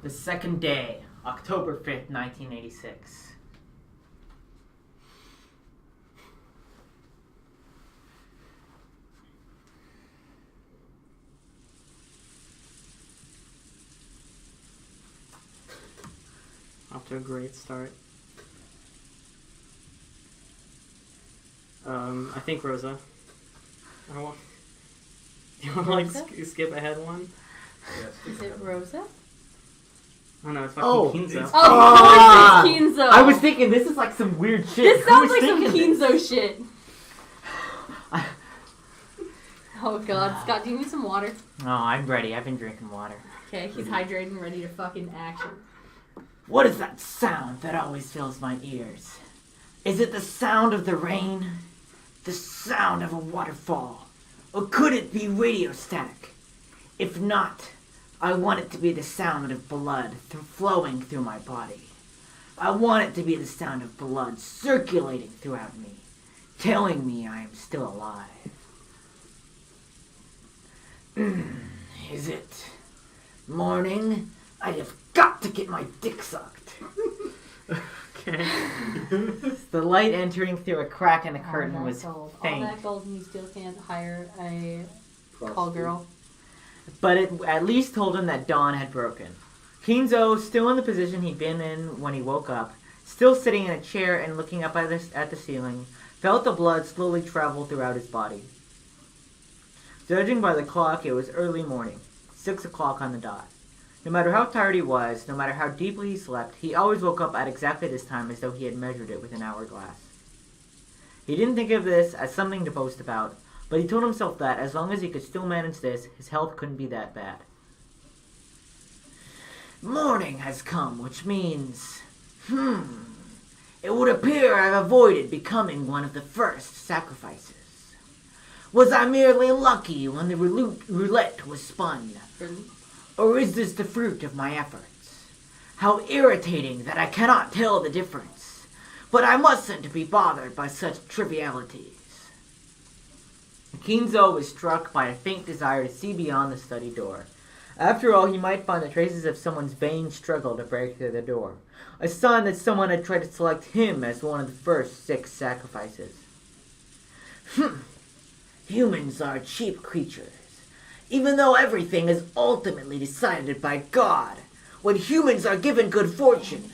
The second day, October 5th, 1986. Off to a great start. I think Rosa. Do you want to like skip ahead one? Is it Rosa? Oh no, it's fucking Kinzo. Oh, it's Kinzo. I was thinking this is like some weird shit. This sounds like some Kinzo shit. Oh god, Scott, do you need some water? No, I'm ready. I've been drinking water. Okay, he's hydrated and ready to fucking action. What is that sound that always fills my ears? Is it the sound of the rain? The sound of a waterfall? Or could it be radio static? If not, I want it to be the sound of blood flowing through my body. I want it to be the sound of blood circulating throughout me, telling me I am still alive. Is it morning? I have got to get my dick sucked. Okay. The light entering through a crack in the curtain was gold. faint. All that gold and you still can't hire a call girl. But it at least told him that dawn had broken. Kinzo, still in the position he'd been in when he woke up, still sitting in a chair and looking up at the ceiling, felt the blood slowly travel throughout his body. Judging by the clock, it was early morning, 6 o'clock on the dot. No matter how tired he was, no matter how deeply he slept, he always woke up at exactly this time as though he had measured it with an hourglass. He didn't think of this as something to boast about, but he told himself that as long as he could still manage this, his health couldn't be that bad. Morning has come, which means, it would appear I've avoided becoming one of the first sacrifices. Was I merely lucky when the roulette was spun? Or is this the fruit of my efforts? How irritating that I cannot tell the difference. But I mustn't be bothered by such trivialities. Kinzo was struck by a faint desire to see beyond the study door. After all, he might find the traces of someone's vain struggle to break through the door. A sign that someone had tried to select him as one of the first 6 sacrifices. Humans are cheap creatures. Even though everything is ultimately decided by God, when humans are given good fortune,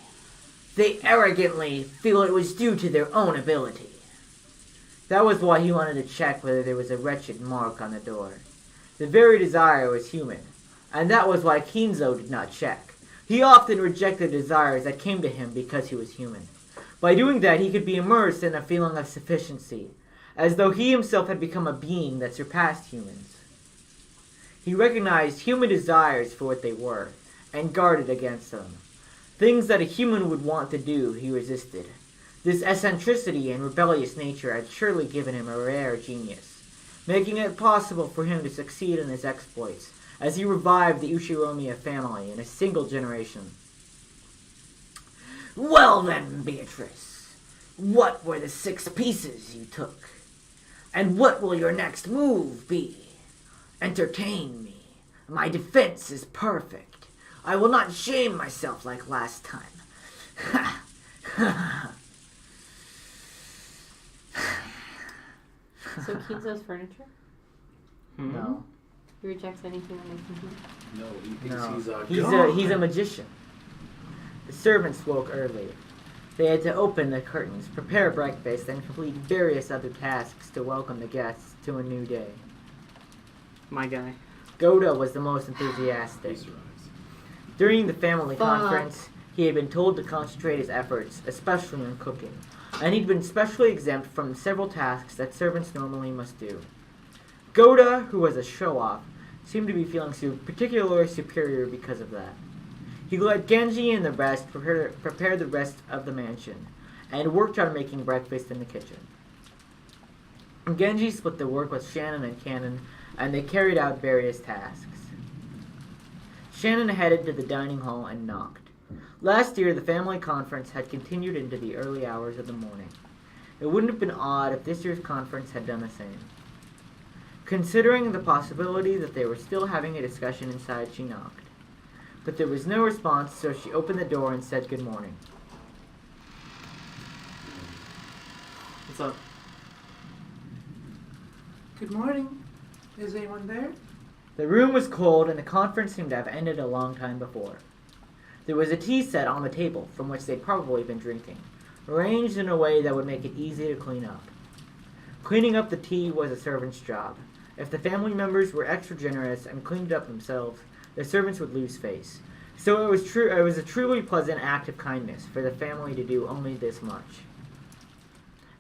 they arrogantly feel it was due to their own ability. That was why he wanted to check whether there was a wretched mark on the door. The very desire was human, and that was why Kinzo did not check. He often rejected desires that came to him because he was human. By doing that, he could be immersed in a feeling of sufficiency, as though he himself had become a being that surpassed humans. He recognized human desires for what they were, and guarded against them. Things that a human would want to do, he resisted. This eccentricity and rebellious nature had surely given him a rare genius, making it possible for him to succeed in his exploits, as he revived the Ushiromiya family in a single generation. Well then, Beatrice, what were the 6 pieces you took? And what will your next move be? Entertain me. My defense is perfect. I will not shame myself like last time. So Kinzo's furniture? No. He rejects anything that makes him human? No, he thinks he's a He's a magician. The servants woke early. They had to open the curtains, prepare breakfast, and complete various other tasks to welcome the guests to a new day. My guy. Goda was the most enthusiastic. During the family conference, he had been told to concentrate his efforts, especially on cooking, and he'd been specially exempt from several tasks that servants normally must do. Goda, who was a show-off, seemed to be feeling particularly superior because of that. He let Genji and the rest prepare the rest of the mansion, and worked on making breakfast in the kitchen. Genji split the work with Shannon and Cannon, and they carried out various tasks. Shannon headed to the dining hall and knocked. Last year, the family conference had continued into the early hours of the morning. It wouldn't have been odd if this year's conference had done the same. Considering the possibility that they were still having a discussion inside, she knocked. But there was no response, so she opened the door and said good morning. What's up? Good morning. Is anyone there? The room was cold, and the conference seemed to have ended a long time before. There was a tea set on the table, from which they'd probably been drinking, arranged in a way that would make it easy to clean up. Cleaning up the tea was a servant's job. If the family members were extra generous and cleaned it up themselves, the servants would lose face. So it was a truly pleasant act of kindness for the family to do only this much.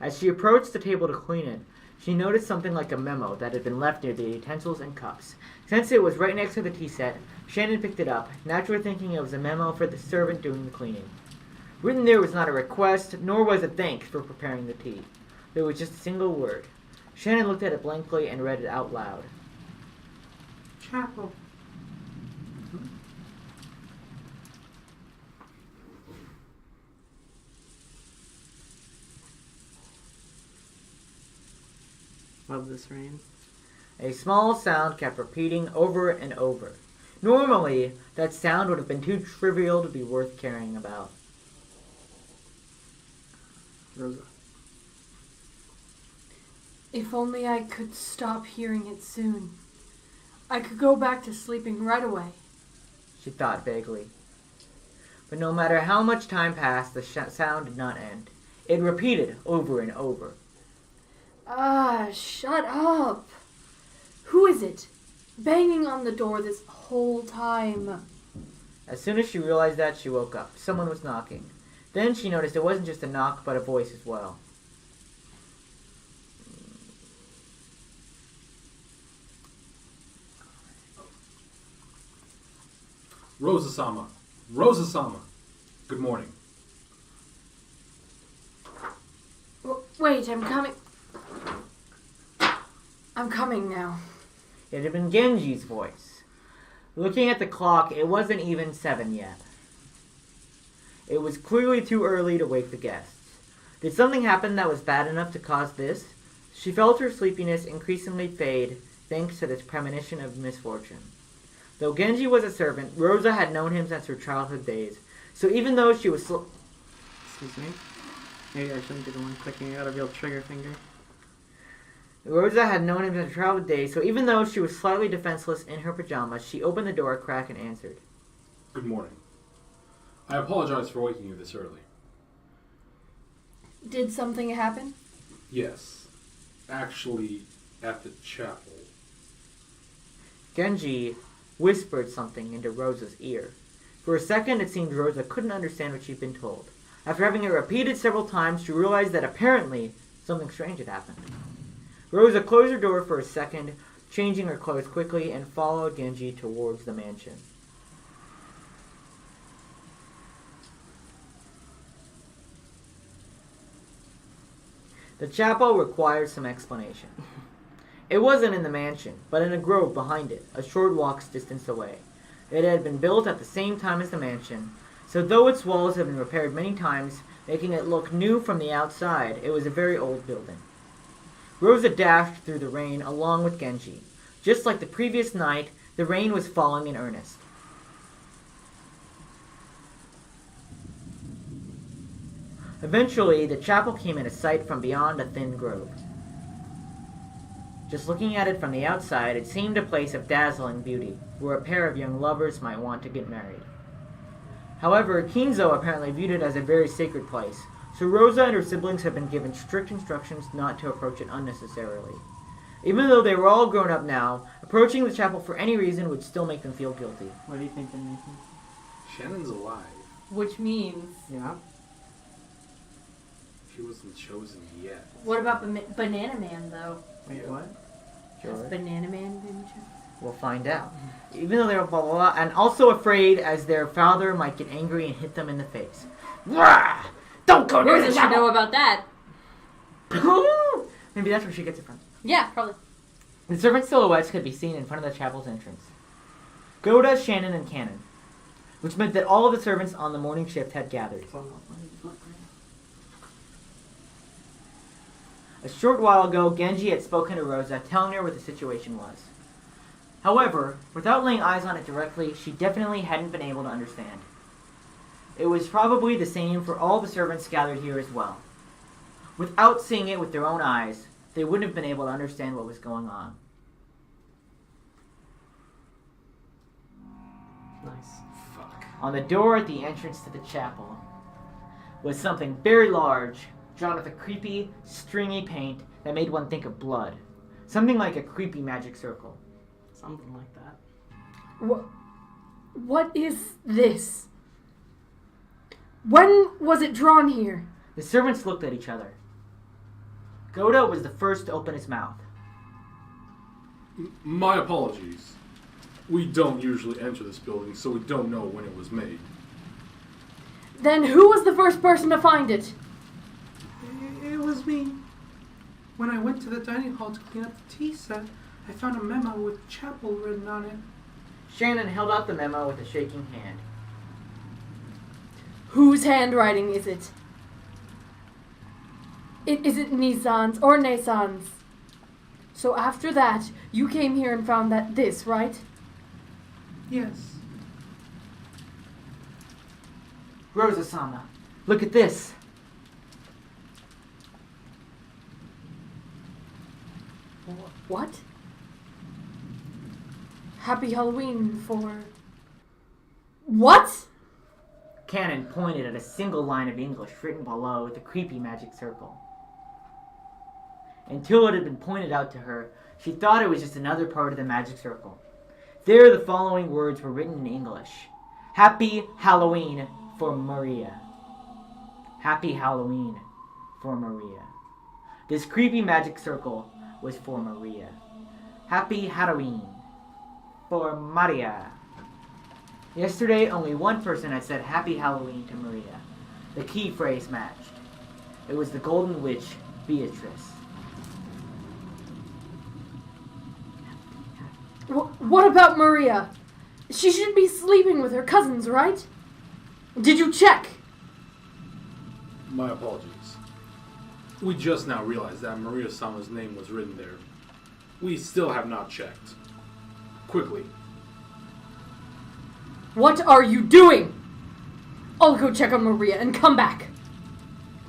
As she approached the table to clean it, she noticed something like a memo that had been left near the utensils and cups. Since it was right next to the tea set, Shannon picked it up, naturally thinking it was a memo for the servant doing the cleaning. Written there was not a request, nor was a thanks for preparing the tea. There was just a single word. Shannon looked at it blankly and read it out loud. Chapel. Love this rain. A small sound kept repeating over and over. Normally, that sound would have been too trivial to be worth caring about. Rosa. If only I could stop hearing it soon. I could go back to sleeping right away. She thought vaguely. But no matter how much time passed, the sound did not end. It repeated over and over. Ah, shut up. Who is it? Banging on the door this whole time. As soon as she realized that, she woke up. Someone was knocking. Then she noticed it wasn't just a knock, but a voice as well. Rosa-sama. Rosa-sama. Good morning. Wait, I'm coming. I'm coming now. It had been Genji's voice. Looking at the clock, it wasn't even 7 yet. It was clearly too early to wake the guests. Did something happen that was bad enough to cause this? She felt her sleepiness increasingly fade, thanks to this premonition of misfortune. Though Genji was a servant, Rosa had known him since her childhood days, so even though she was Excuse me. Maybe I shouldn't be the one clicking out a real trigger finger. Rosa had known him since her childhood days, so even though she was slightly defenseless in her pajamas, she opened the door a crack and answered. Good morning. I apologize for waking you this early. Did something happen? Yes. Actually, at the chapel. Genji whispered something into Rosa's ear. For a second, it seemed Rosa couldn't understand what she'd been told. After having it repeated several times, she realized that apparently something strange had happened. Rosa closed her door for a second, changing her clothes quickly, and followed Genji towards the mansion. The chapel required some explanation. It wasn't in the mansion, but in a grove behind it, a short walk's distance away. It had been built at the same time as the mansion, so though its walls had been repaired many times, making it look new from the outside, it was a very old building. Rosa dashed through the rain along with Genji. Just like the previous night, the rain was falling in earnest. Eventually, the chapel came into sight from beyond a thin grove. Just looking at it from the outside, it seemed a place of dazzling beauty, where a pair of young lovers might want to get married. However, Kinzo apparently viewed it as a very sacred place, so Rosa and her siblings have been given strict instructions not to approach it unnecessarily. Even though they were all grown up now, approaching the chapel for any reason would still make them feel guilty. What do you think, Nathan? Shannon's alive. Which means... Yeah. She wasn't chosen yet. What about Banana Man, though? Wait, what? Has Sure. Banana Man been chosen? We'll find out. Even though they were blah blah blah, and also afraid as their father might get angry and hit them in the face. Rah! Don't go near Rosa the should know chapel! about that. Maybe that's where she gets it from. Yeah, probably. The servant silhouettes could be seen in front of the chapel's entrance. Goda, Shannon, and Cannon, which meant that all of the servants on the morning shift had gathered. A short while ago, Genji had spoken to Rosa, telling her what the situation was. However, without laying eyes on it directly, she definitely hadn't been able to understand. It was probably the same for all the servants gathered here as well. Without seeing it with their own eyes, they wouldn't have been able to understand what was going on. Nice. Fuck. On the door at the entrance to the chapel was something very large, drawn with a creepy, stringy paint that made one think of blood. Something like a creepy magic circle. Something like that. What is this? When was it drawn here? The servants looked at each other. Goda was the first to open his mouth. My apologies. We don't usually enter this building, so we don't know when it was made. Then who was the first person to find it? It was me. When I went to the dining hall to clean up the tea set, I found a memo with chapel written on it. Shannon held out the memo with a shaking hand. Whose handwriting is it? Is it Nisan's or Nasan's? So after that, you came here and found this, right? Yes. Rosa-sama, look at this. What? Happy Halloween for... What? Cannon pointed at a single line of English written below with a creepy magic circle. Until it had been pointed out to her, she thought it was just another part of the magic circle. There the following words were written in English. Happy Halloween for Maria. Happy Halloween for Maria. This creepy magic circle was for Maria. Happy Halloween for Maria. Yesterday, only one person had said Happy Halloween to Maria. The key phrase matched. It was the Golden Witch, Beatrice. What about Maria? She should be sleeping with her cousins, right? Did you check? My apologies. We just now realized that Maria-sama's name was written there. We still have not checked. Quickly. What are you doing? I'll go check on Maria and come back.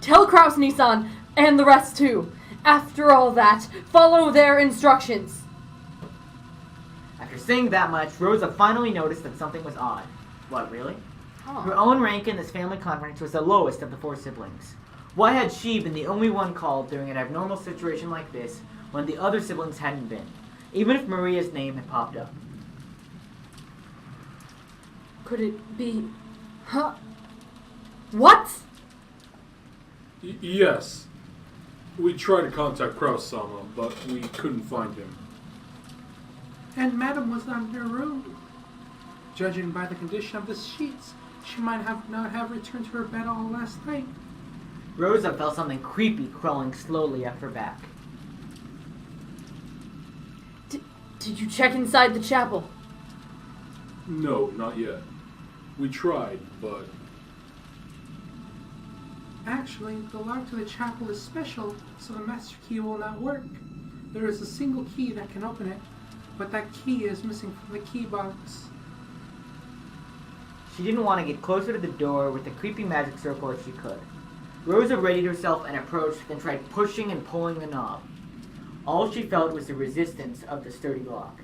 Tell Kraus Nissan and the rest too. After all that, follow their instructions. After saying that much, Rosa finally noticed that something was odd. What, really? Her own rank in this family conference was the lowest of the four siblings. Why had she been the only one called during an abnormal situation like this when the other siblings hadn't been, even if Maria's name had popped up? Could it be... Huh? What? Yes. We tried to contact Kraus-sama, but we couldn't find him. And Madam was not in her room. Judging by the condition of the sheets, she might not have returned to her bed all last night. Rosa felt something creepy crawling slowly up her back. Did you check inside the chapel? No, not yet. We tried, but... Actually, the lock to the chapel is special, so the master key will not work. There is a single key that can open it, but that key is missing from the key box. She didn't want to get closer to the door with the creepy magic circle if she could. Rosa readied herself and approached, then tried pushing and pulling the knob. All she felt was the resistance of the sturdy lock.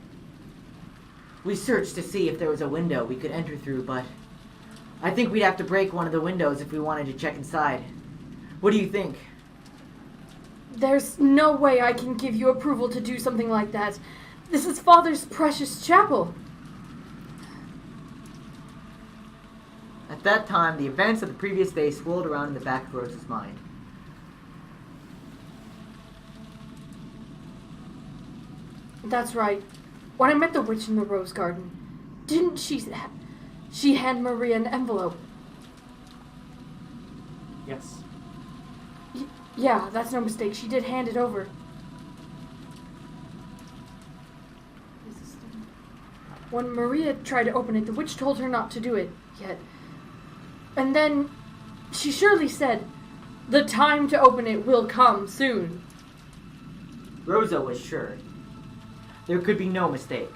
We searched to see if there was a window we could enter through, but I think we'd have to break one of the windows if we wanted to check inside. What do you think? There's no way I can give you approval to do something like that. This is Father's precious chapel. At that time, the events of the previous day swirled around in the back of Rosa's mind. That's right. When I met the witch in the rose garden, didn't she hand Maria an envelope? Yes. Yeah, that's no mistake. She did hand it over. When Maria tried to open it, the witch told her not to do it yet. And then she surely said, the time to open it will come soon. Rosa was sure. There could be no mistake.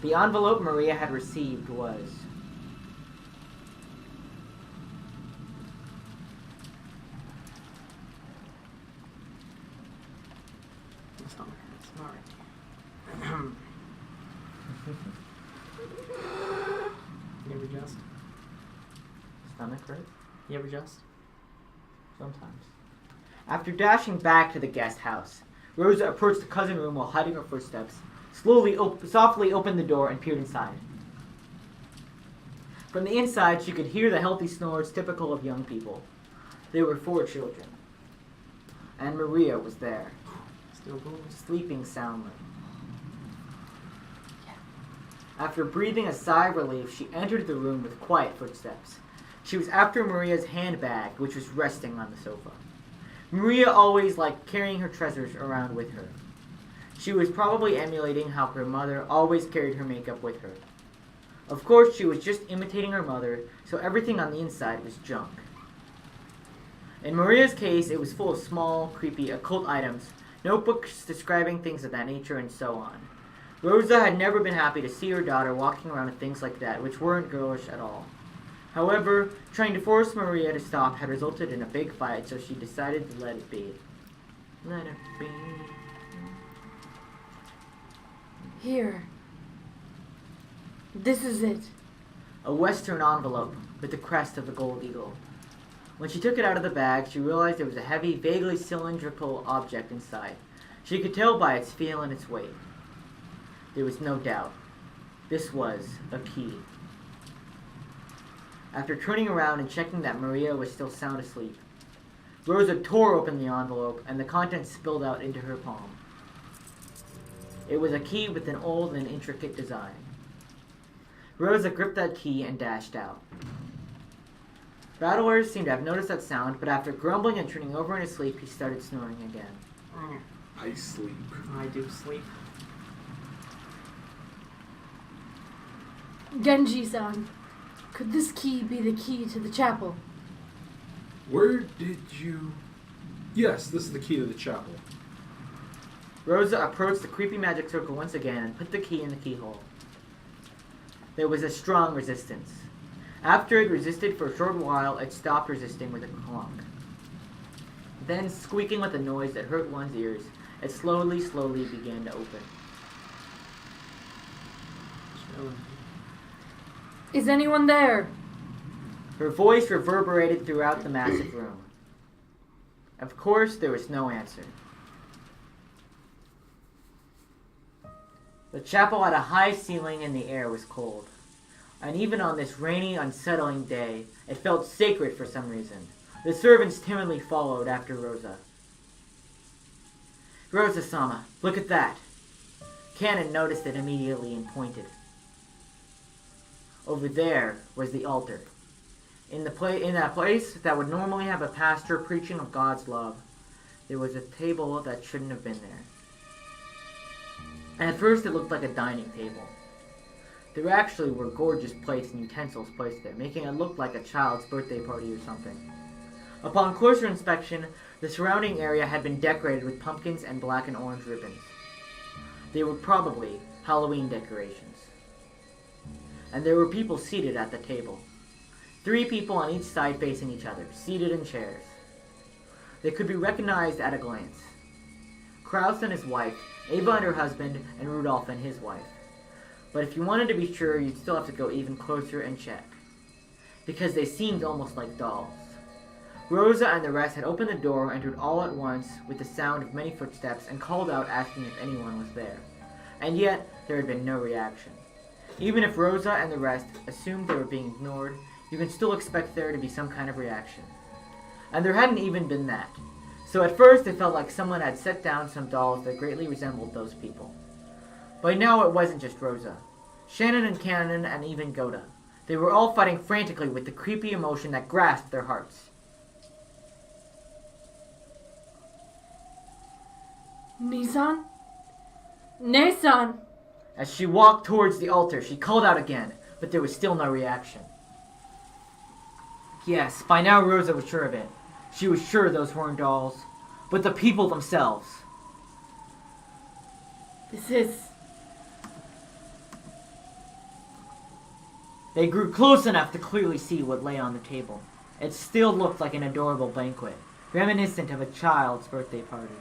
The envelope Maria had received was Smart. You ever just? stomach hurt? You ever just? Sometimes. After dashing back to the guest house, Rosa approached the cousin room while hiding her footsteps, softly opened the door and peered inside. From the inside, she could hear the healthy snores typical of young people. There were 4 children. And Maria was there, Still cool. sleeping soundly. After breathing a sigh of relief, she entered the room with quiet footsteps. She was after Maria's handbag, which was resting on the sofa. Maria always liked carrying her treasures around with her. She was probably emulating how her mother always carried her makeup with her. Of course, she was just imitating her mother, so everything on the inside was junk. In Maria's case, it was full of small, creepy, occult items, notebooks describing things of that nature, and so on. Rosa had never been happy to see her daughter walking around with things like that, which weren't girlish at all. However, trying to force Maria to stop had resulted in a big fight, so she decided to let it be. Let it be. Here. This is it. A Western envelope with the crest of the gold eagle. When she took it out of the bag, she realized there was a heavy, vaguely cylindrical object inside. She could tell by its feel and its weight. There was no doubt. This was a key. After turning around and checking that Maria was still sound asleep, Rosa tore open the envelope and the contents spilled out into her palm. It was a key with an old and intricate design. Rosa gripped that key and dashed out. Battlers seemed to have noticed that sound, but after grumbling and turning over in his sleep, he started snoring again. I sleep. I do sleep. Genji-san, could this key be the key to the chapel? Where did you... Yes, this is the key to the chapel. Rosa approached the creepy magic circle once again and put the key in the keyhole. There was a strong resistance. After it resisted for a short while, it stopped resisting with a clunk. Then, squeaking with a noise that hurt one's ears, it slowly began to open. Is anyone there? Her voice reverberated throughout the massive room. Of course, there was no answer. The chapel had a high ceiling and the air was cold. And even on this rainy, unsettling day, it felt sacred for some reason. The servants timidly followed after Rosa. Rosa-sama, look at that. Cannon noticed it immediately and pointed. Over there was the altar. In that place that would normally have a pastor preaching of God's love, there was a table that shouldn't have been there. And at first it looked like a dining table. There actually were gorgeous plates and utensils placed there, making it look like a child's birthday party or something. Upon closer inspection, the surrounding area had been decorated with pumpkins and black and orange ribbons. They were probably Halloween decorations. And there were people seated at the table. 3 people on each side facing each other, seated in chairs. They could be recognized at a glance. Kraus and his wife, Ava and her husband, and Rudolph and his wife. But if you wanted to be sure, you'd still have to go even closer and check. Because they seemed almost like dolls. Rosa and the rest had opened the door, entered all at once with the sound of many footsteps, and called out asking if anyone was there. And yet, there had been no reaction. Even if Rosa and the rest assumed they were being ignored, you can still expect there to be some kind of reaction. And there hadn't even been that. So at first it felt like someone had set down some dolls that greatly resembled those people. By now it wasn't just Rosa. Shannon and Cannon and even Goda. They were all fighting frantically with the creepy emotion that grasped their hearts. Nisan? Nesan! As she walked towards the altar, she called out again, but there was still no reaction. Yes, by now Rosa was sure of it. She was sure those weren't dolls, but the people themselves. This is... They grew close enough to clearly see what lay on the table. It still looked like an adorable banquet, reminiscent of a child's birthday party.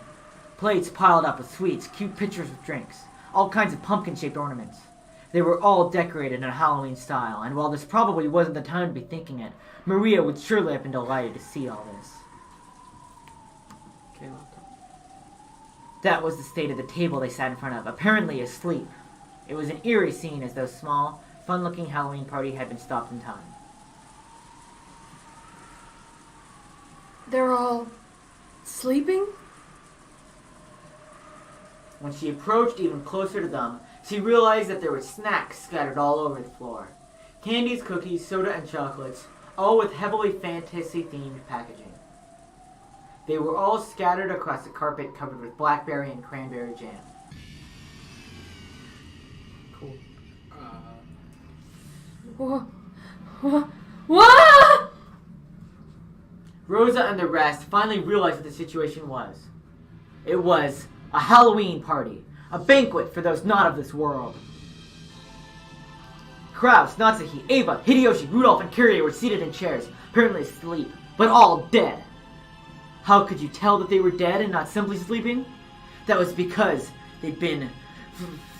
Plates piled up with sweets, cute pictures of drinks, all kinds of pumpkin-shaped ornaments. They were all decorated in a Halloween style, and while this probably wasn't the time to be thinking it, Maria would surely have been delighted to see all this. Okay, laptop. That was the state of the table they sat in front of, apparently asleep. It was an eerie scene as though small, fun-looking Halloween party had been stopped in time. They're all sleeping? When she approached even closer to them, she realized that there were snacks scattered all over the floor. Candies, cookies, soda, and chocolates, all with heavily fantasy-themed packaging. They were all scattered across the carpet covered with blackberry and cranberry jam. Cool. What? Rosa and the rest finally realized what the situation was. It was a Halloween party, a banquet for those not of this world. Kraus, Natsuki, Ava, Hideyoshi, Rudolph, and Kyrie were seated in chairs, apparently asleep, but all dead. How could you tell that they were dead and not simply sleeping? That was because they'd been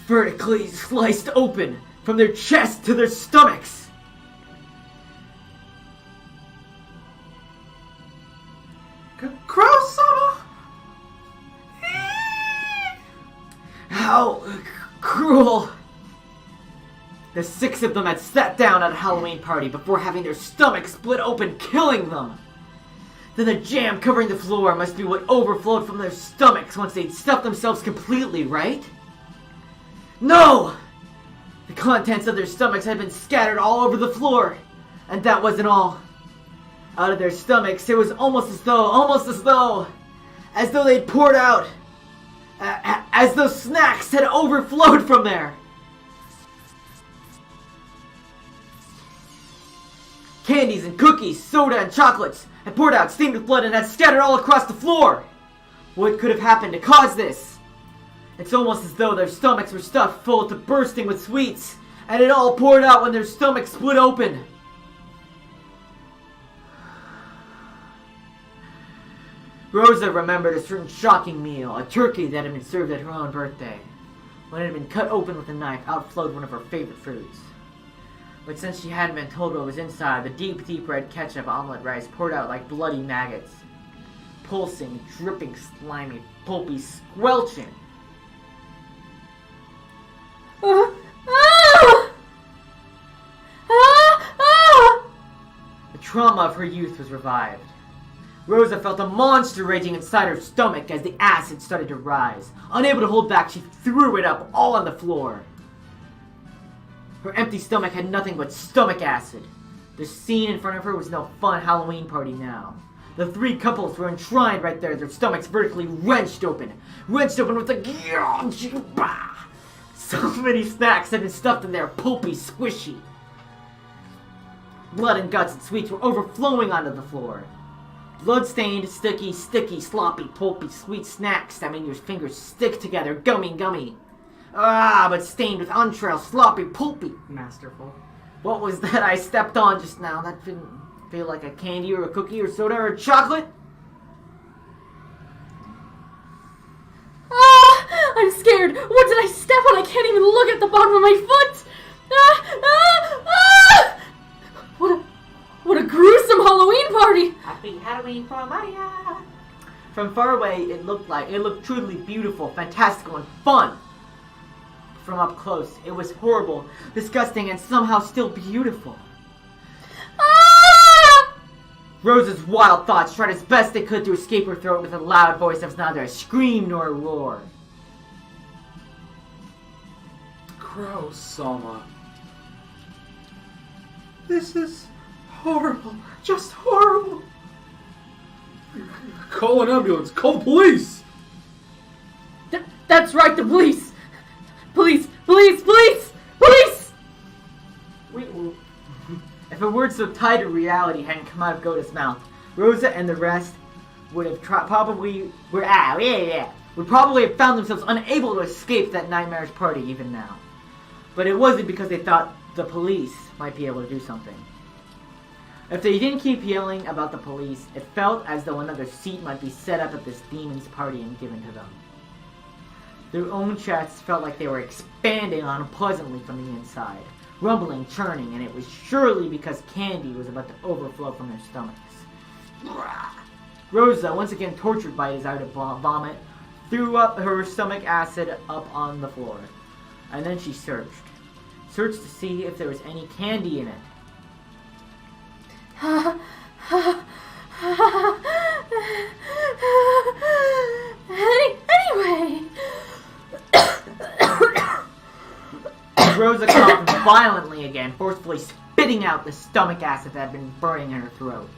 vertically sliced open from their chest to their stomachs. Crow-sama! How cruel! The 6 of them had sat down at a Halloween party before having their stomachs split open, killing them. Then the jam covering the floor must be what overflowed from their stomachs once they'd stuffed themselves completely, right? No! The contents of their stomachs had been scattered all over the floor, and that wasn't all. Out of their stomachs, it was almost as though they'd poured out, as though snacks had overflowed from there. Candies and cookies, soda and chocolates had poured out, stained with blood, and had scattered all across the floor. What could have happened to cause this? It's almost as though their stomachs were stuffed full to bursting with sweets, and it all poured out when their stomachs split open. Rosa remembered a certain shocking meal, a turkey that had been served at her own birthday. When it had been cut open with a knife, out flowed one of her favorite foods. But since she hadn't been told what was inside, the deep, deep red ketchup omelet rice poured out like bloody maggots. Pulsing, dripping, slimy, pulpy, squelching. The trauma of her youth was revived. Rosa felt a monster raging inside her stomach as the acid started to rise. Unable to hold back, she threw it up all on the floor. Her empty stomach had nothing but stomach acid. The scene in front of her was no fun Halloween party now. The 3 couples were enshrined right there, their stomachs vertically wrenched open with a so many snacks had been stuffed in there, pulpy, squishy. Blood and guts and sweets were overflowing onto the floor. Blood-stained, sticky, sloppy, pulpy, sweet snacks that made your fingers stick together, gummy. But stained with entrails, sloppy, pulpy. Masterful. What was that I stepped on just now? That didn't feel like a candy or a cookie or soda or chocolate? I'm scared. What did I step on? I can't even look at the bottom of my foot. What a gruesome Halloween party. Happy Halloween for Maria. From far away, it looked truly beautiful, fantastical, and fun. From up close, it was horrible, disgusting, and somehow still beautiful. Rosa's wild thoughts tried as best they could to escape her throat with a loud voice that was neither a scream nor a roar. Crow-sama. This is horrible. Just horrible. Call an ambulance. Call the police. That's right, the police. Police! Police! If a word so tied to reality hadn't come out of Goda's mouth, Rosa and the rest would have probably have found themselves unable to escape that nightmarish party even now. But it wasn't because they thought the police might be able to do something. If they didn't keep yelling about the police, it felt as though another seat might be set up at this demon's party and given to them. Their own chests felt like they were expanding unpleasantly from the inside, rumbling, churning, and it was surely because candy was about to overflow from their stomachs. Rosa, once again tortured by a desire to vomit, threw up her stomach acid up on the floor. And then she searched to see if there was any candy in it. Anyway. Rosa coughed violently again, forcefully spitting out the stomach acid that had been burning in her throat.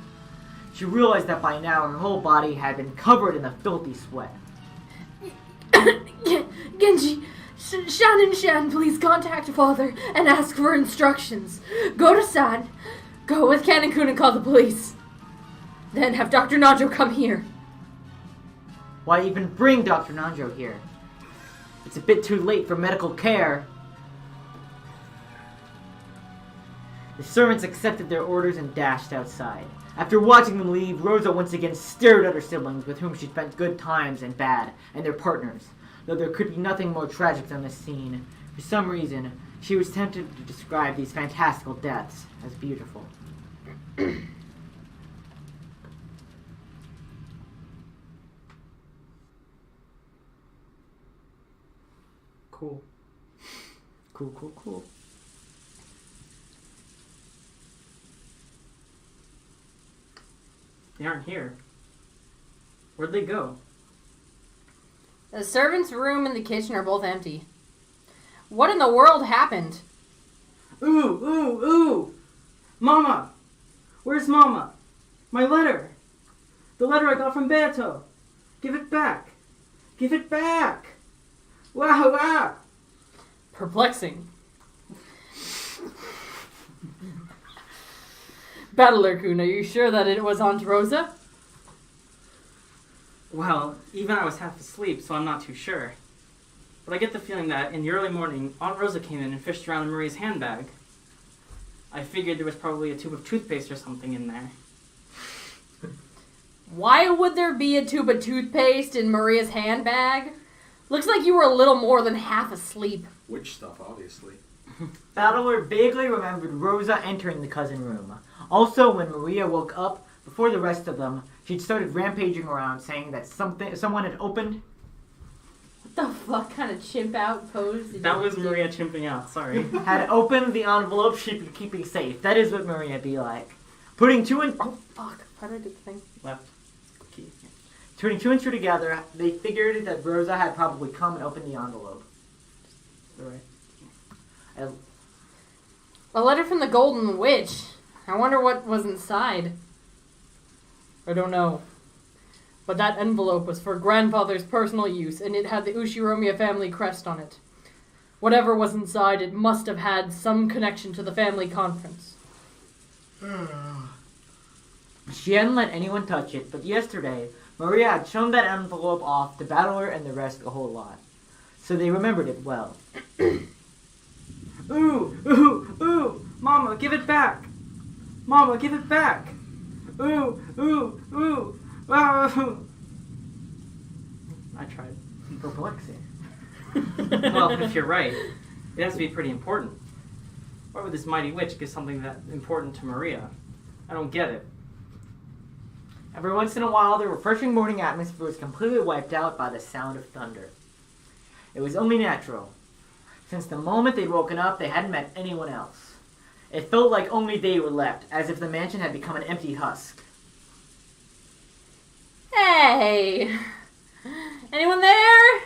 She realized that by now her whole body had been covered in the filthy sweat. Genji, Shan, please contact father and ask for instructions. Go to San. Go with Ken-kun and call the police. Then have Dr. Najo come here. Why even bring Dr. Najo here? It's a bit too late for medical care. The servants accepted their orders and dashed outside. After watching them leave, Rosa once again stared at her siblings with whom she spent good times and bad, and their partners. Though there could be nothing more tragic than this scene, for some reason, she was tempted to describe these fantastical deaths as beautiful. Cool. Cool. They aren't here. Where'd they go? The servants' room and the kitchen are both empty. What in the world happened? Ooh! Mama! Where's Mama? My letter! The letter I got from Beto! Give it back! Give it back! Wow! Perplexing. Battler-kun, are you sure that it was Aunt Rosa? Well, even I was half asleep, so I'm not too sure. But I get the feeling that in the early morning, Aunt Rosa came in and fished around in Maria's handbag. I figured there was probably a tube of toothpaste or something in there. Why would there be a tube of toothpaste in Maria's handbag? Looks like you were a little more than half asleep. Witch stuff, obviously. Battler vaguely remembered Rosa entering the cousin room. Also, when Maria woke up, before the rest of them, she'd started rampaging around, saying that someone had opened... What the fuck kind of chimp out pose did That you was do? Maria chimping out, sorry. had opened the envelope she'd been keeping safe. That is what Maria be like. Putting two and... Oh fuck, how did I do the thing? Left. Key. Putting two and two together, they figured that Rosa had probably come and opened the envelope. Alright. And A letter from the Golden Witch. I wonder what was inside. I don't know. But that envelope was for grandfather's personal use, and it had the Ushiromiya family crest on it. Whatever was inside, it must have had some connection to the family conference. she hadn't let anyone touch it, but yesterday, Maria had shown that envelope off to Battler and the rest a whole lot. So they remembered it well. Ooh! Mama, give it back! Mama, give it back! Ooh! Ah. I tried. Perplexing. Well, if you're right, it has to be pretty important. Why would this mighty witch give something that important to Maria? I don't get it. Every once in a while, the refreshing morning atmosphere was completely wiped out by the sound of thunder. It was only natural. Since the moment they'd woken up, they hadn't met anyone else. It felt like only they were left, as if the mansion had become an empty husk. Hey! Anyone there?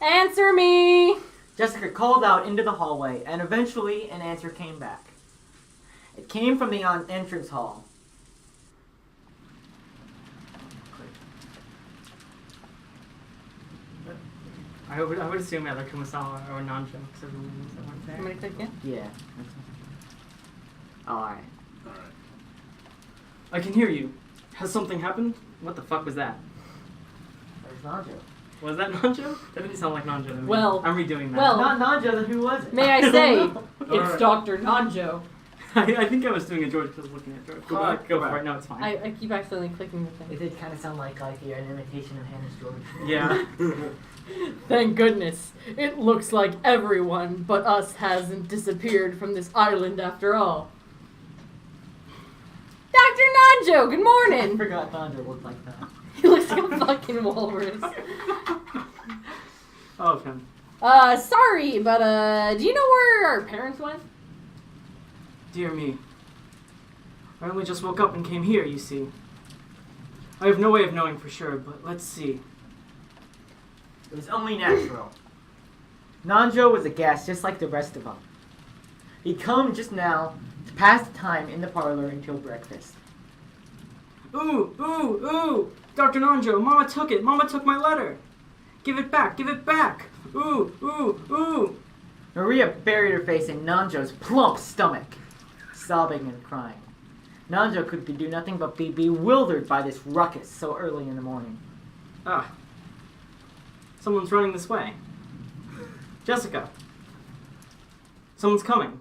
Answer me! Jessica called out into the hallway, and eventually an answer came back. It came from the entrance hall. I would assume either Kumasawa or Nanjo, because everyone knows that weren't there. Somebody click in? Yeah. Alright. Alright. I can hear you. Has something happened? What the fuck was that? There's Najo. Was that Nanjo? That didn't sound like Nanjo to me. Well- I'm redoing that. well- Not Nanjo, then who was it? May I say, don't know. it's Alright. Dr. Nanjo. I think I was doing a George because I was looking at George. Go back, Go go for back. it. No, it's fine. I keep accidentally clicking the It thing. did kind of sound like you're an imitation of Hannah's George. Yeah. Thank goodness. It looks like everyone but us hasn't disappeared from this island after all. Dr. Nanjo, good I morning! forgot Nanjo looked like that. He looks like a fucking walrus. Oh, him. Sorry, but, do you know where our parents went? Dear me. I only just woke up and came here, you see. I have no way of knowing for sure, but let's see. It was only natural. Nanjo was a guest just like the rest of them. He'd come just now to pass the time in the parlor until breakfast. Ooh, ooh, ooh! Dr. Nanjo, Mama took it! Mama took my letter! Give it back! Give it back! Ooh, ooh, ooh! Maria buried her face in Nanjo's plump stomach, sobbing and crying. Nanjo could do nothing but be bewildered by this ruckus so early in the morning. Ah. Someone's running this way. Jessica. Someone's coming.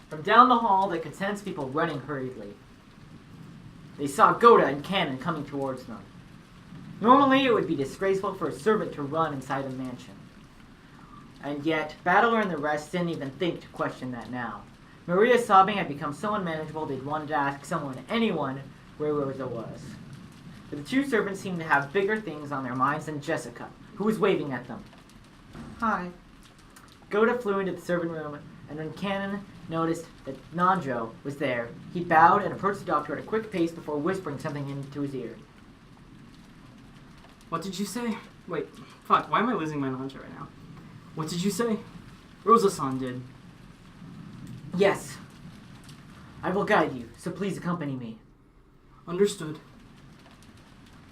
From down the hall, they could sense people running hurriedly. They saw Goda and Cannon coming towards them. Normally, it would be disgraceful for a servant to run inside a mansion. And yet, Battler and the rest didn't even think to question that now. Maria's sobbing had become so unmanageable they'd wanted to ask anyone, where Rosa was. But the two servants seemed to have bigger things on their minds than Jessica, who was waving at them. Hi. Goda flew into the servant room, and when Cannon noticed that Nanjo was there, he bowed and approached the doctor at a quick pace before whispering something into his ear. What did you say? Wait, fuck, why am I losing my Nanjo right now? What did you say? Rosa-san did. Yes. I will guide you, so please accompany me. Understood.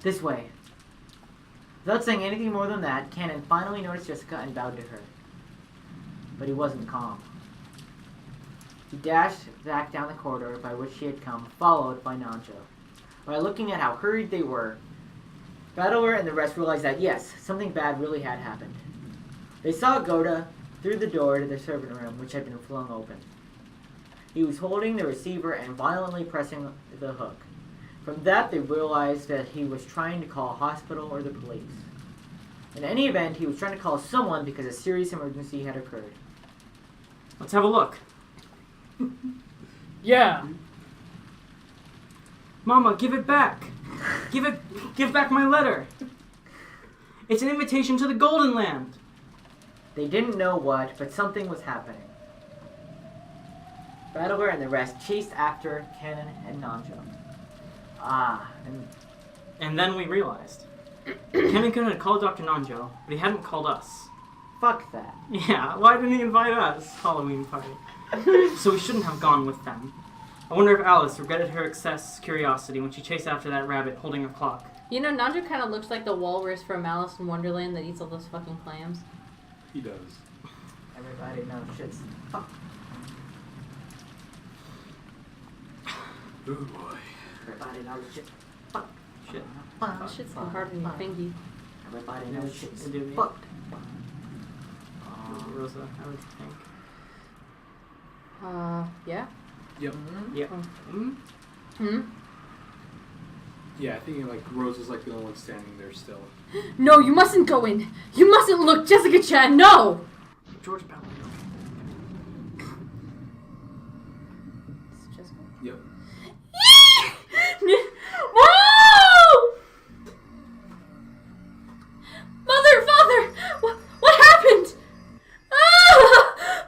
This way. Without saying anything more than that, Cannon finally noticed Jessica and bowed to her. But he wasn't calm. He dashed back down the corridor by which he had come, followed by Nanjo. By looking at how hurried they were, Battler and the rest realized that, yes, something bad really had happened. They saw Goda through the door to the servant room, which had been flung open. He was holding the receiver and violently pressing the hook. From that, they realized that he was trying to call a hospital or the police. In any event, he was trying to call someone because a serious emergency had occurred. Let's have a look. Yeah. Mama, give it back! Give back my letter! It's an invitation to the Golden Land! They didn't know what, but something was happening. Battler and the rest chased after Cannon and Nanjo. And then we realized. Kennekin had called Dr. Nanjo, but he hadn't called us. Fuck that. Yeah, why didn't he invite us? Halloween party. So we shouldn't have gone with them. I wonder if Alice regretted her excess curiosity when she chased after that rabbit holding her clock. You know, Nanjo kind of looks like the walrus from Alice in Wonderland that eats all those fucking clams. He does. Everybody knows shit's fuck. Oh boy. Everybody knows shit's Shit. This shit's harder than you think. Everybody knows shit's It do me. fucked. Rosa, how would you think? Yeah? Yep. Yeah. Mm? Hmm? Yeah, I think like Rose is like the only one standing there still. No, you mustn't go in. You mustn't look, Jessica-chan, no! George Ballard. It's Jessica. Yep. Whoa! Mother, father, what happened? Ah!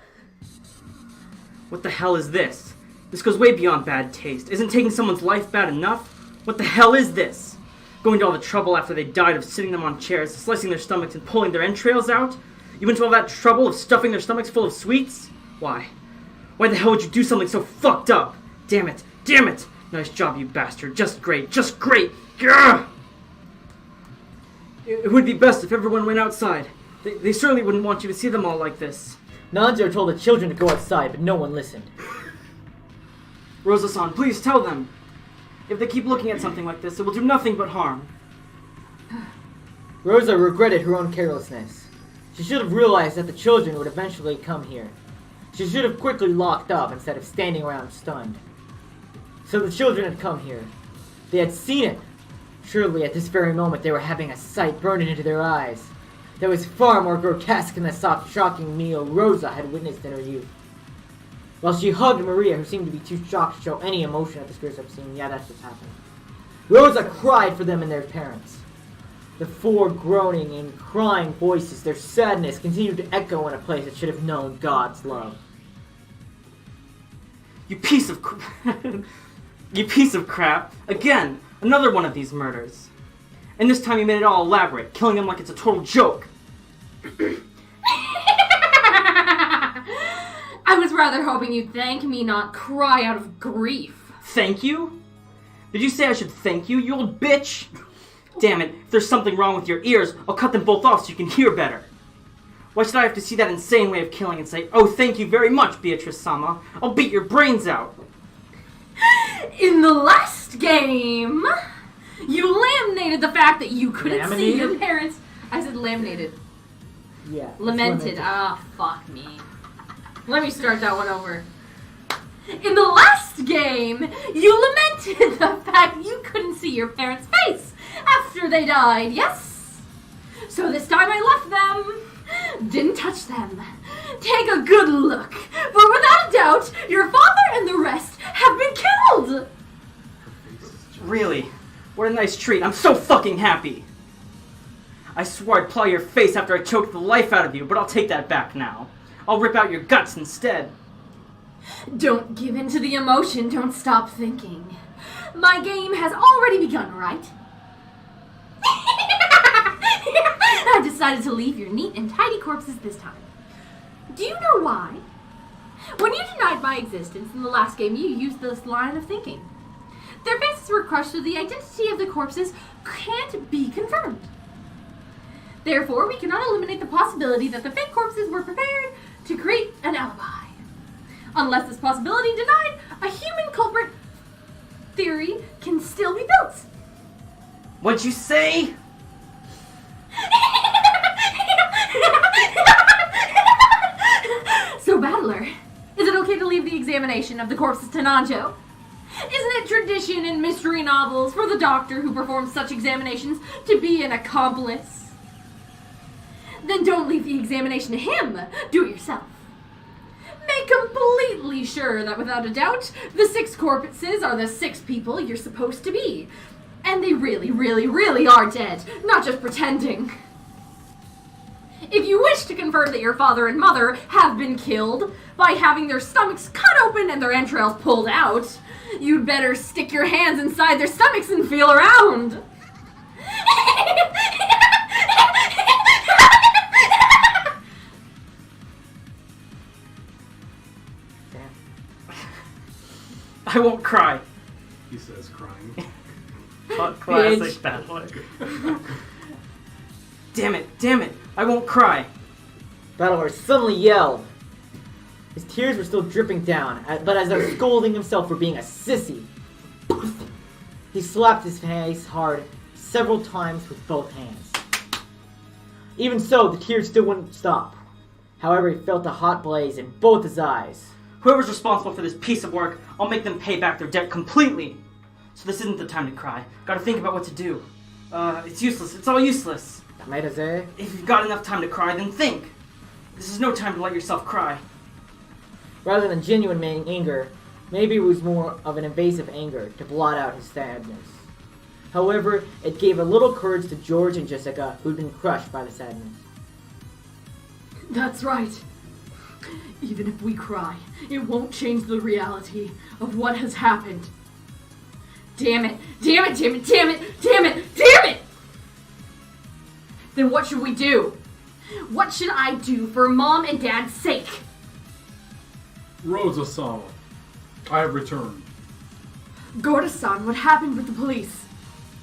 What the hell is this? This goes way beyond bad taste. Isn't taking someone's life bad enough? What the hell is this? Going to all the trouble after they died of sitting them on chairs, slicing their stomachs and pulling their entrails out? You went to all that trouble of stuffing their stomachs full of sweets? Why? Why the hell would you do something so fucked up? Damn it! Damn it! Nice job, you bastard. Just great. Just great. Gah! It would be best if everyone went outside. They certainly wouldn't want you to see them all like this. Nanjo told the children to go outside, but no one listened. Rosa-san, please tell them. If they keep looking at something like this, it will do nothing but harm. Rosa regretted her own carelessness. She should have realized that the children would eventually come here. She should have quickly locked up instead of standing around stunned. So the children had come here. They had seen it. Surely at this very moment they were having a sight burned into their eyes that was far more grotesque than the soft, shocking meal Rosa had witnessed in her youth. While she hugged Maria, who seemed to be too shocked to show any emotion at this gruesome scene, yeah, that's what's happening. Rosa cried for them and their parents. The four groaning and crying voices, their sadness continued to echo in a place that should have known God's love. You piece of you piece of crap. Again, another one of these murders. And this time you made it all elaborate, killing him like it's a total joke. I was rather hoping you'd thank me, not cry out of grief. Thank you? Did you say I should thank you, you old bitch? Damn it, if there's something wrong with your ears, I'll cut them both off so you can hear better. Why should I have to see that insane way of killing and say, "Oh, thank you very much, Beatrice-sama. I'll beat your brains out"? In the last game, you laminated the fact that you couldn't see your parents. I said laminated. Yeah. Lamented. Ah, fuck me. Let me start that one over. In the last game, you lamented the fact you couldn't see your parents' face after they died, yes? So this time I left them, didn't touch them. Take a good look, for without a doubt, your father and the rest have been killed! Really? What a nice treat. I'm so fucking happy. I swore I'd plow your face after I choked the life out of you, but I'll take that back now. I'll rip out your guts instead. Don't give in to the emotion, don't stop thinking. My game has already begun, right? I decided to leave your neat and tidy corpses this time. Do you know why? When you denied my existence in the last game, you used this line of thinking. Their faces were crushed, so the identity of the corpses can't be confirmed. Therefore, we cannot eliminate the possibility that the fake corpses were prepared to create an alibi. Unless this possibility denied, a human culprit theory can still be built. What'd you say? So, Battler, is it okay to leave the examination of the corpses to Nanjo? Isn't it tradition in mystery novels for the doctor who performs such examinations to be an accomplice? Then don't leave the examination to him. Do it yourself. Make completely sure that without a doubt, the 6 corpses are the 6 people you're supposed to be. And they really, really, really are dead, not just pretending. If you wish to confirm that your father and mother have been killed by having their stomachs cut open and their entrails pulled out, you'd better stick your hands inside their stomachs and feel around. I won't cry. He says, crying. Classic Battler. Damn it, I won't cry. Battler suddenly yelled. His tears were still dripping down, but as though scolding himself for being a sissy. He slapped his face hard several times with both hands. Even so, the tears still wouldn't stop. However, he felt a hot blaze in both his eyes. Whoever's responsible for this piece of work, I'll make them pay back their debt completely. So this isn't the time to cry. Gotta think about what to do. It's useless. It's all useless. If If you've got enough time to cry, then think. This is no time to let yourself cry. Rather than genuine anger, maybe it was more of an invasive anger to blot out his sadness. However, it gave a little courage to George and Jessica, who'd been crushed by the sadness. That's right. Even if we cry, it won't change the reality of what has happened. Damn it! Damn it! Damn it! Damn it! Damn it! Damn it! Then what should we do? What should I do for Mom and Dad's sake? Rosa-sama, I have returned. Gorda-san, what happened with the police?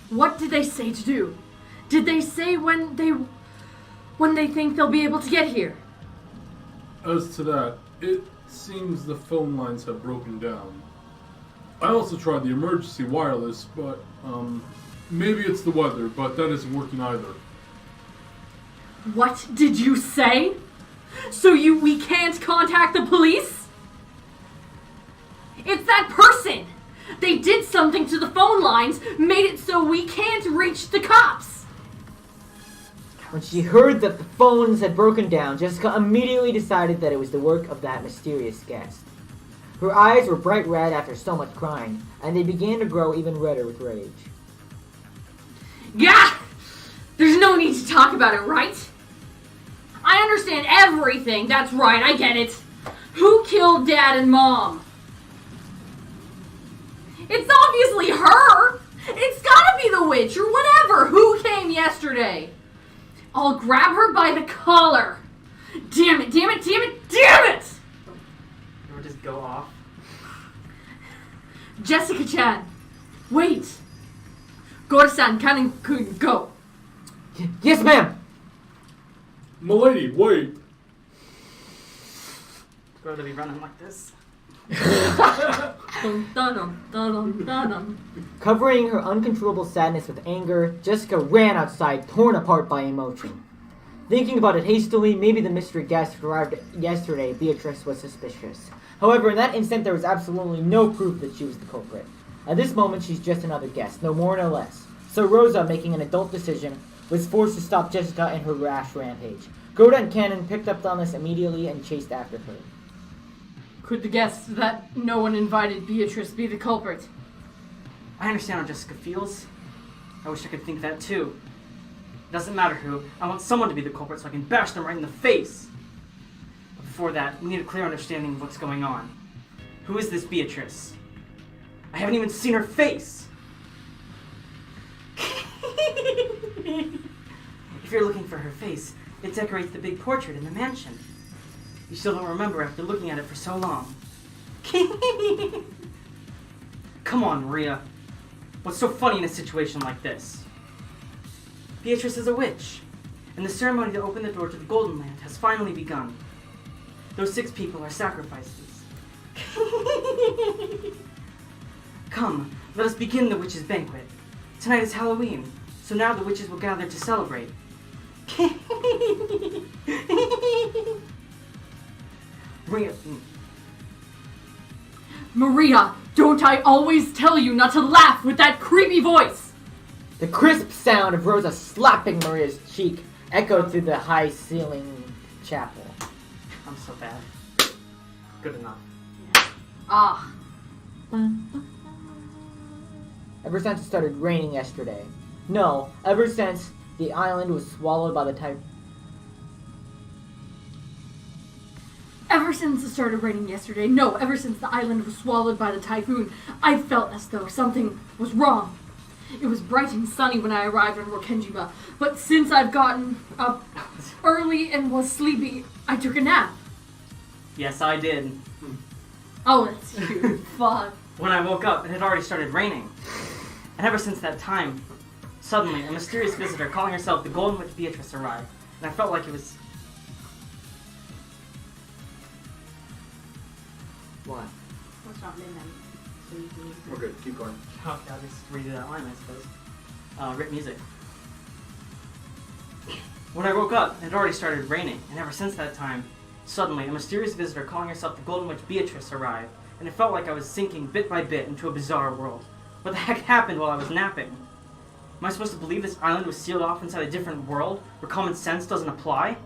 What did they say to do? Did they say when they think they'll be able to get here? As to that, it seems the phone lines have broken down. I also tried the emergency wireless, but, maybe it's the weather, but that isn't working either. What did you say? So we can't contact the police? It's that person! They did something to the phone lines, made it so we can't reach the cops! When she heard that the phones had broken down, Jessica immediately decided that it was the work of that mysterious guest. Her eyes were bright red after so much crying, and they began to grow even redder with rage. Gah! There's no need to talk about it, right? I understand everything. That's right, I get it. Who killed Dad and Mom? It's obviously her. It's gotta be the witch or whatever. Who came yesterday? I'll grab her by the collar. Damn it, damn it, damn it, damn it! You would just go off. Jessica-chan, wait. Goro-san, can go. Yes, ma'am! Milady, wait! Girl to be running like this. Dun, dun, dun, dun, dun, dun. Covering her uncontrollable sadness with anger, Jessica ran outside, torn apart by emotion. Thinking about it hastily, maybe the mystery guest who arrived yesterday, Beatrice, was suspicious. However, in that instant, there was absolutely no proof that she was the culprit. At this moment, she's just another guest, no more, no less. So Rosa, making an adult decision, was forced to stop Jessica in her rash rampage. Goda and Cannon picked up on this immediately and chased after her. Could the guest that no one invited Beatrice be the culprit? I understand how Jessica feels. I wish I could think that too. It doesn't matter who. I want someone to be the culprit so I can bash them right in the face. But before that, we need a clear understanding of what's going on. Who is this Beatrice? I haven't even seen her face! If you're looking for her face, it decorates the big portrait in the mansion. You still don't remember after looking at it for so long. Come on, Maria. What's so funny in a situation like this? Beatrice is a witch, and the ceremony to open the door to the Golden Land has finally begun. Those 6 people are sacrifices. Come, let us begin the witches' banquet. Tonight is Halloween, so now the witches will gather to celebrate. Maria, Maria, don't I always tell you not to laugh with that creepy voice? The crisp sound of Rosa slapping Maria's cheek echoed through the high-ceiling chapel. I'm so bad. Good enough. Ah. Ever since it started raining yesterday. No, ever since the island was swallowed by the typhoon. Ever since it started raining yesterday, no, ever since the island was swallowed by the typhoon, I felt as though something was wrong. It was bright and sunny when I arrived on Rokenjiba, but since I've gotten up early and was sleepy, I took a nap. Yes, I did. Oh, that's cute. Fuck. When I woke up, it had already started raining. And ever since that time, suddenly, a mysterious visitor calling herself the Golden Witch Beatrice arrived. And I felt like it was... What? What's not midnight? So you can We're good, keep going. Oh, I'll just redo that line, I suppose. Rip music. When I woke up, it had already started raining, and ever since that time, suddenly, a mysterious visitor calling herself the Golden Witch Beatrice arrived, and it felt like I was sinking bit by bit into a bizarre world. What the heck happened while I was napping? Am I supposed to believe this island was sealed off inside a different world, where common sense doesn't apply?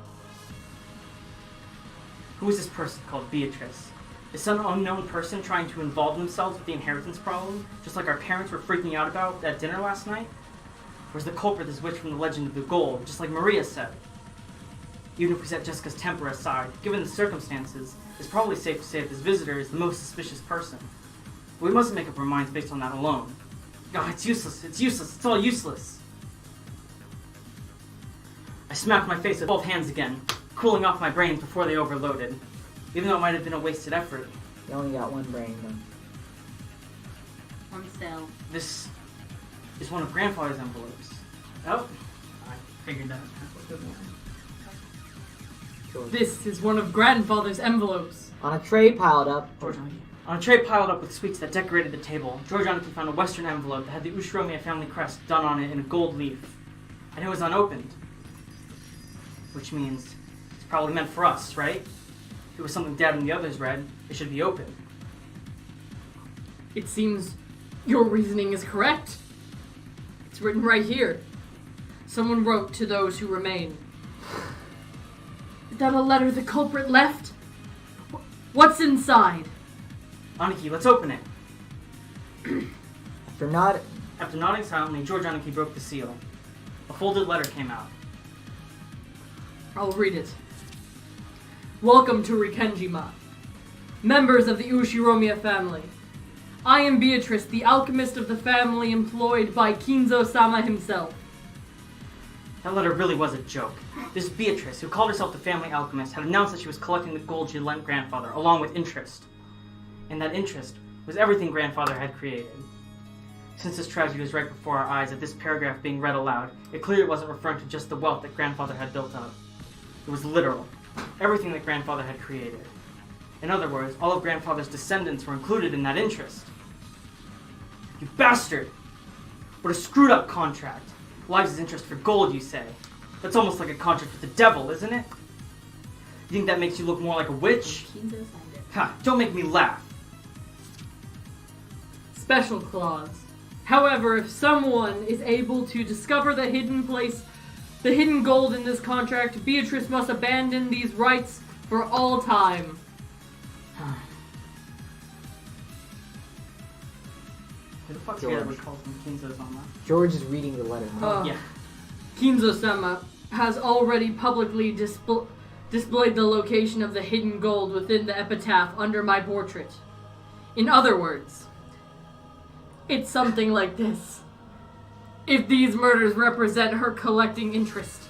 Who is this person called Beatrice? Is some unknown person trying to involve themselves with the inheritance problem, just like our parents were freaking out about at dinner last night? Or is the culprit this witch from the Legend of the Gold, just like Maria said? Even if we set Jessica's temper aside, given the circumstances, it's probably safe to say that this visitor is the most suspicious person. But we mustn't make up our minds based on that alone. Oh, it's useless, it's all useless. I smacked my face with both hands again, cooling off my brains before they overloaded. Even though it might have been a wasted effort. You only got one brain, though. one cell. This is one of Grandfather's envelopes. Oh, I figured that. This is one of Grandfather's envelopes. On a tray piled up, On a tray piled up with sweets that decorated the table, George Aniki found a Western envelope that had the Ushiromiya family crest done on it in a gold leaf. And it was unopened. which means it's probably meant for us, right? If it was something Dad and the others read, it should be open. It seems your reasoning is correct. It's written right here. Someone wrote to those who remain. Is that a letter the culprit left? What's inside? Aniki, let's open it. After After nodding silently, George Aniki broke the seal. A folded letter came out. I'll read it. Welcome to Rikenjima. Members of the Ushiromiya family. I am Beatrice, the alchemist of the family employed by Kinzo-sama himself. That letter really was a joke. This Beatrice, who called herself the family alchemist, had announced that she was collecting the gold she lent grandfather, along with interest. And that interest was everything grandfather had created. Since this tragedy was right before our eyes, at this paragraph being read aloud, it clearly wasn't referring to just the wealth that grandfather had built up. It was literal. Everything that grandfather had created. In other words, all of grandfather's descendants were included in that interest. You bastard! What a screwed up contract. Lives is interest for gold, you say. That's almost like a contract with the devil, isn't it? You think that makes you look more like a witch? Kinzo signed it. Ha! Don't make me laugh. Special clause. However, if someone is able to discover the hidden gold in this contract, Beatrice must abandon these rights for all time. Who the fuck's George. the other calls him Kinzo-sama? George is reading the letter now. Yeah. Kinzo-sama has already publicly displayed the location of the hidden gold within the epitaph under my portrait. In other words, it's something like this. If these murders represent her collecting interest,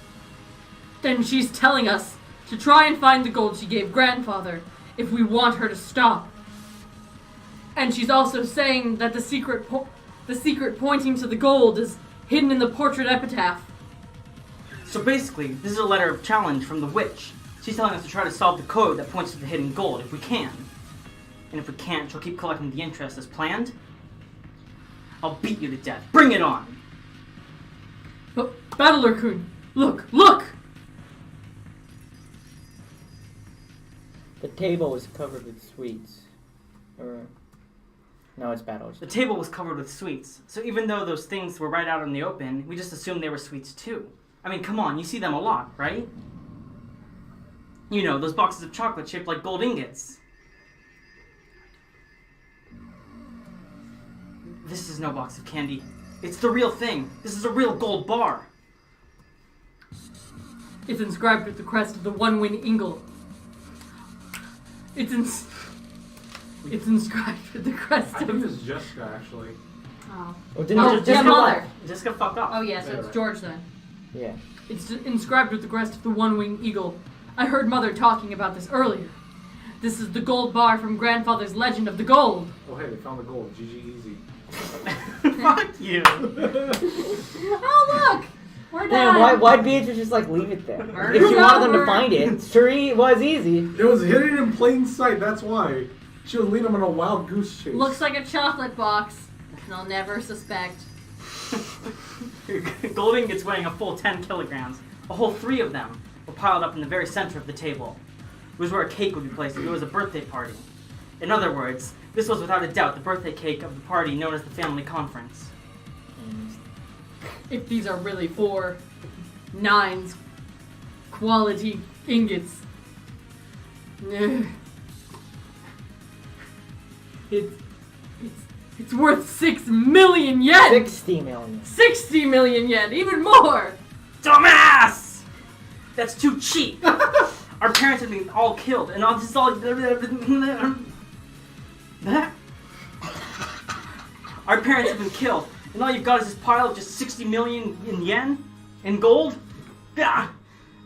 then she's telling us to try and find the gold she gave grandfather if we want her to stop. And she's also saying that the secret pointing to the gold is hidden in the portrait epitaph. So basically, this is a letter of challenge from the witch. She's telling us to try to solve the code that points to the hidden gold, if we can. And if we can't, she'll keep collecting the interest as planned. I'll beat you to death. Bring it on! But Battler-kun, look! The table was covered with sweets. No, it's battles. The table was covered with sweets, so even though those things were right out in the open, we just assumed they were sweets too. I mean, come on, you see them a lot, right? You know, those boxes of chocolate shaped like gold ingots. This is no box of candy. It's the real thing. This is a real gold bar. It's inscribed with the crest of the one-wing eagle. It's inscribed with the crest I of... think this is Jessica, actually. Oh. Oh, didn't Oh, it yeah, just mother. Just got fucked up. Oh yeah, so Yeah, it's right. George then. Yeah. It's inscribed with the crest of the one-wing eagle. I heard Mother talking about this earlier. This is the gold bar from Grandfather's Legend of the Gold. Oh, hey, they found the gold. GG easy. Fuck you. Oh look! We're done. Damn, why'd Beatrice just leave it there? Murder If she wanted them to over. find it, sure it was easy. It was hidden in plain sight, that's why. She was leading them on a wild goose chase. Looks like a chocolate box. They'll never suspect. Gold ingots weighing a full 10 kilograms. A whole 3 of them were piled up in the very center of the table. It was where a cake would be placed if it was a birthday party. In other words, this was without a doubt the birthday cake of the party known as the family conference. If these are really 4 nines quality ingots. Ugh. It's worth 6 million yen! 60 million. 60 million yen, even more! Dumbass! That's too cheap! Our parents have been all killed, and all this is all... Our parents have been killed, and all you've got is this pile of just 60 million in yen? In gold? Ah,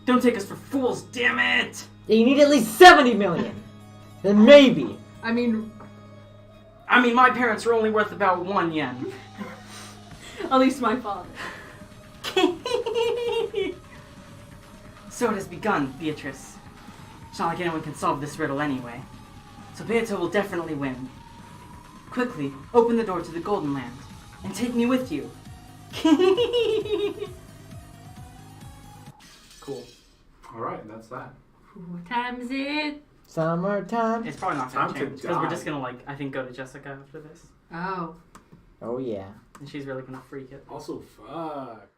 don't take us for fools, damn it! Yeah, you need at least 70 million. Then maybe. I mean, My parents are only worth about 1 yen. at least my father. So it has begun, Beatrice. It's not like anyone can solve this riddle anyway. So Beato will definitely win. Quickly, open the door to the Golden Land, and take me with you. Cool. Alright, that's that. What time is it? Summertime. It's probably not Time gonna to change because we're die. just gonna I think go to Jessica after this, Oh. Oh yeah. and she's really gonna freak it. Also, fuck.